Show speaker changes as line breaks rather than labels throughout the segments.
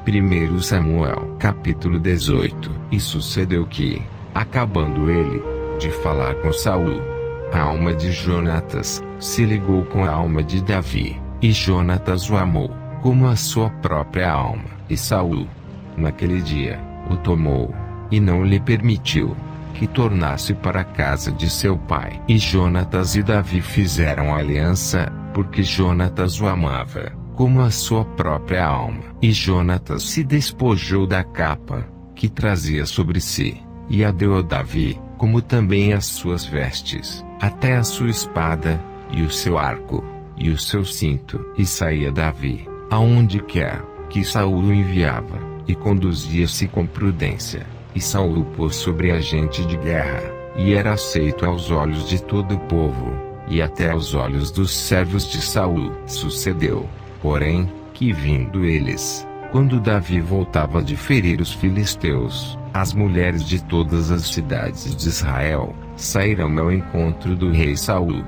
1 Samuel capítulo 18. E sucedeu que, acabando ele de falar com Saul, a alma de Jonatas se ligou com a alma de Davi, e Jonatas o amou, como a sua própria alma. E Saul, naquele dia, o tomou, e não lhe permitiu que tornasse para a casa de seu pai. E Jonatas e Davi fizeram aliança, porque Jonatas o amava, como a sua própria alma. E Jonatas se despojou da capa que trazia sobre si, e a deu a Davi, como também as suas vestes, até a sua espada, e o seu arco, e o seu cinto. E saía Davi, aonde quer que Saul o enviava, e conduzia-se com prudência. E Saul o pôs sobre agente de guerra, e era aceito aos olhos de todo o povo, e até aos olhos dos servos de Saul. Sucedeu, porém, que vindo eles, quando Davi voltava de ferir os filisteus, as mulheres de todas as cidades de Israel saíram ao encontro do rei Saul,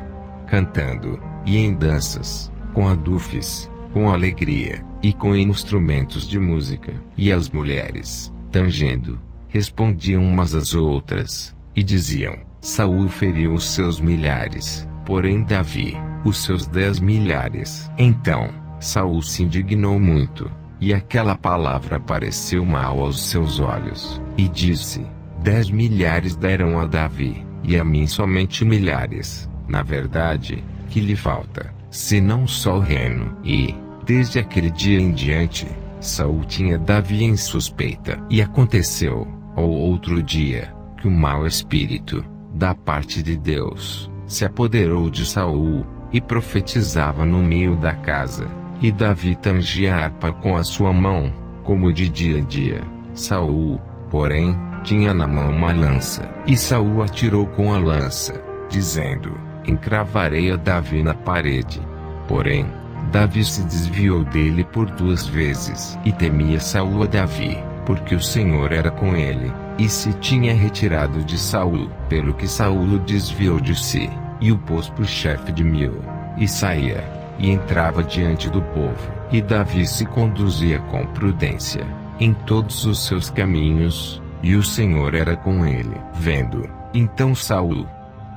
cantando, e em danças, com adufes, com alegria, e com instrumentos de música. E as mulheres, tangendo, respondiam umas às outras, e diziam: Saul feriu os seus milhares, porém Davi, os seus 10 milhares. Então, Saul se indignou muito, e aquela palavra pareceu mal aos seus olhos, e disse: 10 milhares deram a Davi, e a mim somente milhares. Na verdade, que lhe falta, senão só o reino? E, desde aquele dia em diante, Saul tinha Davi em suspeita. E aconteceu, ao outro dia, que o mau espírito, da parte de Deus, se apoderou de Saul, e profetizava no meio da casa. E Davi tangia a harpa com a sua mão, como de dia em dia. Saul, porém, tinha na mão uma lança. E Saul atirou com a lança, dizendo: encravarei a Davi na parede. Porém, Davi se desviou dele por 2 vezes. E temia Saul a Davi, porque o Senhor era com ele, e se tinha retirado de Saul, pelo que Saul o desviou de si, e o pôs por chefe de 1000. E saía, e entrava diante do povo. E Davi se conduzia com prudência em todos os seus caminhos, e o Senhor era com ele. Vendo, então Saul,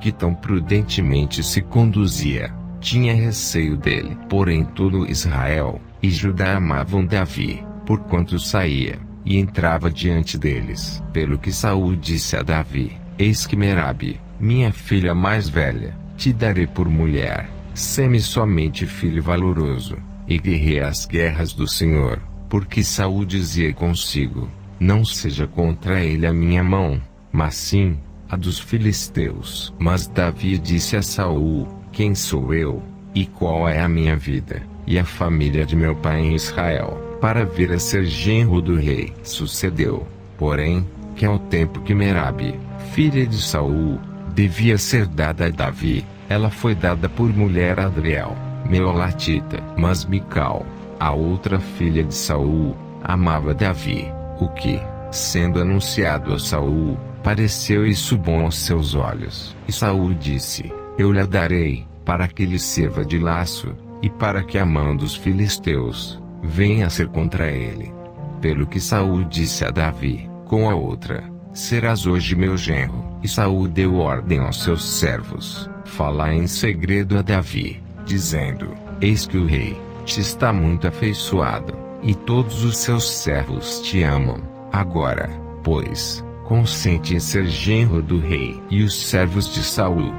que tão prudentemente se conduzia, tinha receio dele. Porém todo Israel e Judá amavam Davi, porquanto saía e entrava diante deles. Pelo que Saul disse a Davi: eis que Merabe, minha filha mais velha, te darei por mulher. Sê-me somente filho valoroso, e guerreia as guerras do Senhor. Porque Saul dizia consigo: não seja contra ele a minha mão, mas sim a dos filisteus. Mas Davi disse a Saul: quem sou eu, e qual é a minha vida, e a família de meu pai em Israel, para vir a ser genro do rei? Sucedeu, porém, que ao tempo que Merabe, filha de Saul, devia ser dada a Davi, ela foi dada por mulher a Adriel, Meolatita. Mas Mical, a outra filha de Saul, amava Davi, o que, sendo anunciado a Saul, pareceu isso bom aos seus olhos. E Saul disse: eu lhe darei, para que lhe sirva de laço, e para que a mão dos filisteus venha a ser contra ele. Pelo que Saul disse a Davi, com a outra: serás hoje meu genro. E Saul deu ordem aos seus servos: falai em segredo a Davi, dizendo: eis que o rei te está muito afeiçoado, e todos os seus servos te amam. Agora, pois, consente em ser genro do rei. E os servos de Saul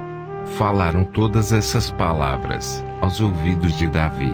falaram todas essas palavras aos ouvidos de Davi.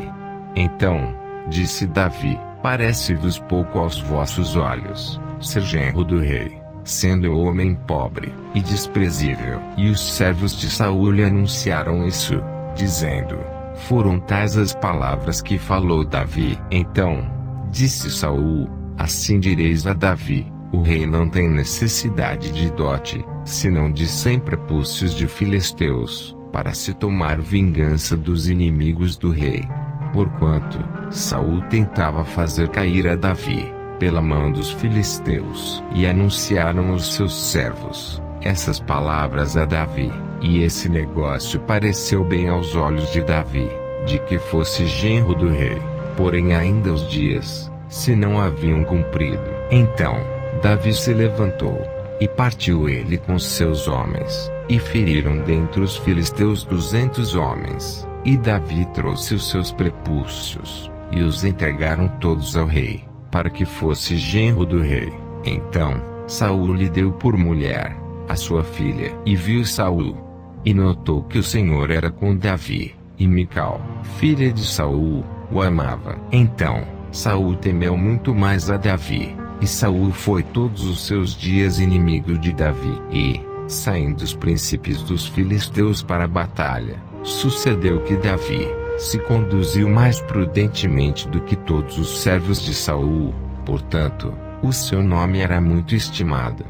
Então, disse Davi: parece-vos pouco aos vossos olhos ser genro do rei, sendo eu homem pobre e desprezível? E os servos de Saul lhe anunciaram isso, dizendo: foram tais as palavras que falou Davi. Então, disse Saul: assim direis a Davi: o rei não tem necessidade de dote, senão de 100 prepúcios de filisteus, para se tomar vingança dos inimigos do rei. Porquanto Saul tentava fazer cair a Davi pela mão dos filisteus. E anunciaram os seus servos essas palavras a Davi, e esse negócio pareceu bem aos olhos de Davi, de que fosse genro do rei. Porém ainda os dias se não haviam cumprido. Então, Davi se levantou, e partiu ele com seus homens, e feriram dentre os filisteus 200 homens. E Davi trouxe os seus prepúcios, e os entregaram todos ao rei, para que fosse genro do rei. Então, Saul lhe deu por mulher a sua filha. E viu Saul, e notou que o Senhor era com Davi, e Mical, filha de Saul, o amava. Então, Saul temeu muito mais a Davi, e Saul foi todos os seus dias inimigo de Davi. E, saindo os príncipes dos filisteus para a batalha, sucedeu que Davi se conduziu mais prudentemente do que todos os servos de Saul, portanto, o seu nome era muito estimado.